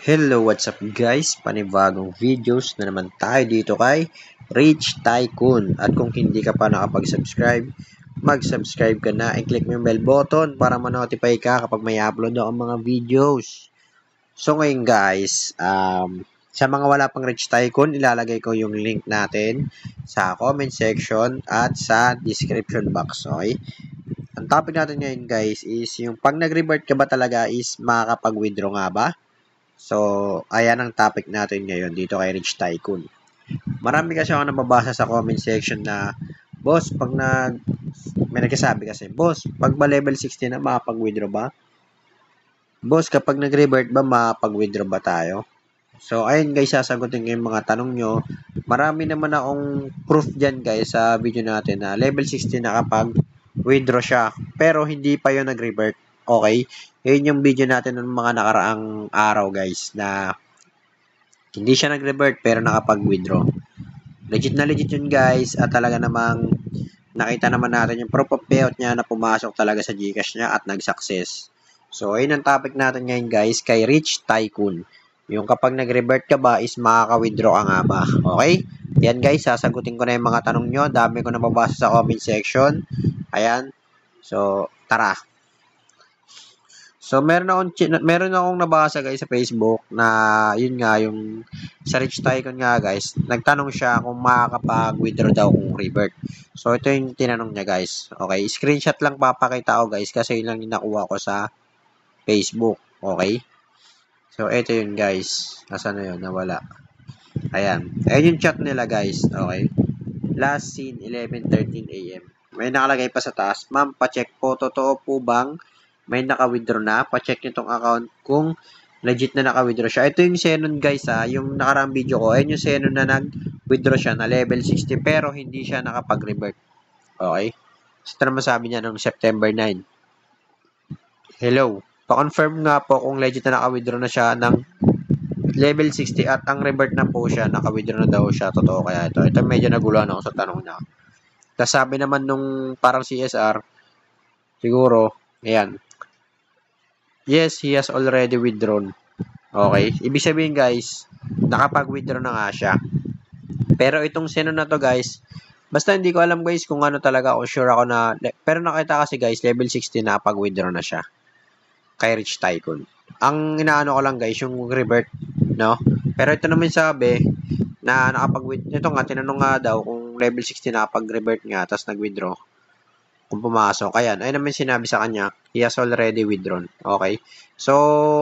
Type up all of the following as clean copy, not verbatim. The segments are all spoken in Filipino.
Hello, what's up guys? Panibagong videos na naman tayo dito kay Rich Tycoon. At kung hindi ka pa nakapag-subscribe, mag-subscribe ka na and click mo yung bell button para ma-notify ka kapag may upload ako mga videos. So ngayon guys, sa mga wala pang Rich Tycoon, ilalagay ko yung link natin sa comment section at sa description box. Okay? Ang topic natin ngayon guys is yung pag nag-revert ka ba talaga is makakapag-withdraw nga ba? So, ayan ang topic natin ngayon dito kay Rich Tycoon. Marami kasi ako nababasa sa comment section na, boss, may nagsasabi kasi, boss, pag ba level 60 na, makapag-withdraw ba? Boss, kapag nag-revert ba, makapag-withdraw ba tayo? So, ayun guys, sasagutin ko yung mga tanong nyo. Marami naman akong proof dyan guys sa video natin na level 60 na kapag withdraw siya. Pero hindi pa yun nag-revert. Okay? Yun yung video natin ng mga nakaraang araw guys na hindi siya nag-revert pero nakapag-withdraw. Legit na legit yun guys at talaga namang nakita naman natin yung proof of payout niya na pumasok talaga sa Gcash niya at nag-success. So, ayun ang topic natin ngayon guys kay Rich Tycoon. Yung kapag nag-revert ka ba is makaka-withdraw ka nga ba? Okay? Yan guys, sasagutin ko na yung mga tanong nyo. Dami ko nababasa sa comment section. Ayan. So, tara. So, meron akong nabasa guys sa Facebook na yun nga, yung sa Rich Tycoon nga guys, nagtanong siya kung makakapag-withdraw daw kung revert. So, ito yung tinanong niya guys. Okay, screenshot lang papakita ko guys kasi yun lang yung nakuha ko sa Facebook. Okay? So, ito yun guys. Nasaan na yun? Nawala. Ayan. Ayan yung chat nila guys. Okay? Last seen 11:13 AM. May nakalagay pa sa taas. Ma'am, pacheck po. Totoo po bang may naka-withdraw na? Pacheck nyo tong account kung legit na naka-withdraw siya. Ito yung Xenon guys ha. Yung nakaraang video ko. Ayan yung Xenon na nag-withdraw siya na level 60 pero hindi siya nakapag-revert. Okay? So, ito naman sabi niya noong September 9. Hello. Pa-confirm nga po kung legit na naka-withdraw na siya ng level 60 at ang revert na po siya, naka-withdraw na daw siya. Totoo kaya ito? Ito medyo naguluhan ako sa tanong niya. Tapos sabi naman nung parang CSR, siguro, ayan, yes, he has already withdrawn. Okay? Ibig sabihin guys, nakapag-withdraw na nga siya. Pero itong sino na to guys, basta hindi ko alam guys kung ano talaga, o sure ako na, pero nakita kasi guys, level 60 na pag-withdraw na siya. Kay Rich Tycoon. Ang inaano ko lang guys, yung revert, no? Pero ito naman sabi, na nakapag-withdraw, ito nga, tinanong nga daw kung level 60 nakapag-revert nga, tapos nag-withdraw. Kung pumasok. Ayan naman sinabi sa kanya, he has already withdrawn. Okay? So,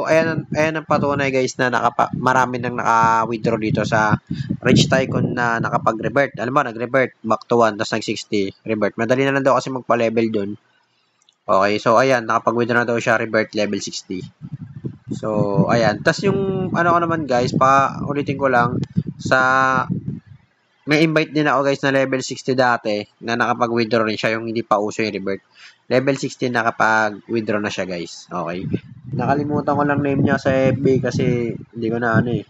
ayan ang patunay guys na marami nang naka-withdraw dito sa Rich Tycoon na nakapag-revert. Alam mo, nag-revert, back to 1, tapos nag-60, revert. Madali na lang daw kasi magpa-level dun. Okay, so ayan, nakapag-withdraw na daw siya, revert level 60. So, ayan. Tapos yung, ano ko naman guys, ulitin ko lang, may invite din ako guys na level 60 dati na nakapag-withdraw rin siya yung hindi pa uso yung revert. Level 16 nakapag-withdraw na siya guys. Okay. Nakalimutan ko lang name niya sa FB kasi hindi ko na hindi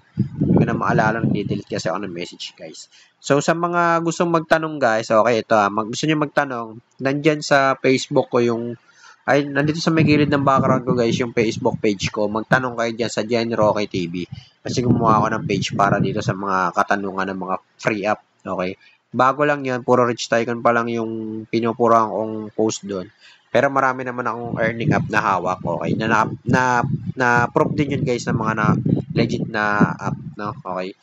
ko na maalala, nag-delete kasi ako ng message guys. So sa mga gustong magtanong guys, okay, ito gusto niyo magtanong, nandyan sa Facebook ko nandito sa may gilid ng background ko guys, yung Facebook page ko. Magtanong kayo dyan sa Jen Roque TV. Kasi gumawa ako ng page para dito sa mga katanungan ng mga free app. Okay? Bago lang yun, puro Rich Tycoon pa lang yung pinupurang kong post doon. Pero marami naman akong earning app na hawak. Okay? Na proof din yun guys ng mga legit na app. No? Okay?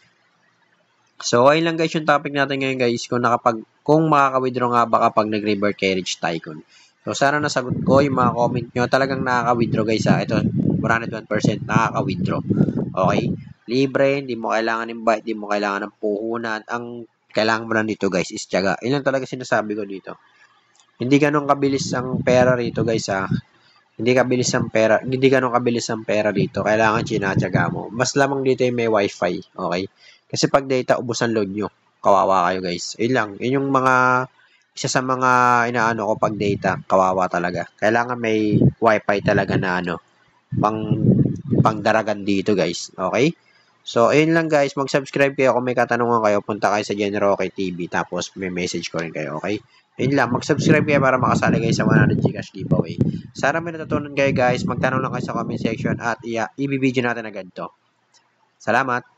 So, ayun lang guys yung topic natin ngayon guys. Kung makaka-withdraw nga ba kapag nag-revert kay Rich Tycoon. So, sana nasagot ko yung mga comment nyo. Talagang nakaka-withdraw guys ha. Ito, 101% nakaka-withdraw. Okay? Libre, hindi mo kailangan invite, hindi mo kailangan ng puhunan. Ang kailangan mo lang dito guys is tiyaga. Yun lang talaga sinasabi ko dito. Hindi ganun kabilis ang pera rito guys ha. Hindi ganun kabilis ang pera dito. Kailangan tinatyaga mo. Mas lamang dito yung may wifi. Okay? Kasi pag data, ubos ang load nyo. Kawawa kayo guys. Yun lang. Yun yung isa sa mga inaano ko pag data, kawawa talaga. Kailangan may wifi talaga na pangdaragan dito guys. Okay? So, ayun lang guys. Mag-subscribe kayo kung may katanungan kayo. Punta kayo sa Jen Roque TV. Tapos, may message ko rin kayo. Okay? Ayun lang. Mag-subscribe kayo para makasali kayo sa 100 Gcash giveaway. Sana may natutunan kayo guys. Magtanong lang kayo sa comment section at i-video natin agad to. Salamat!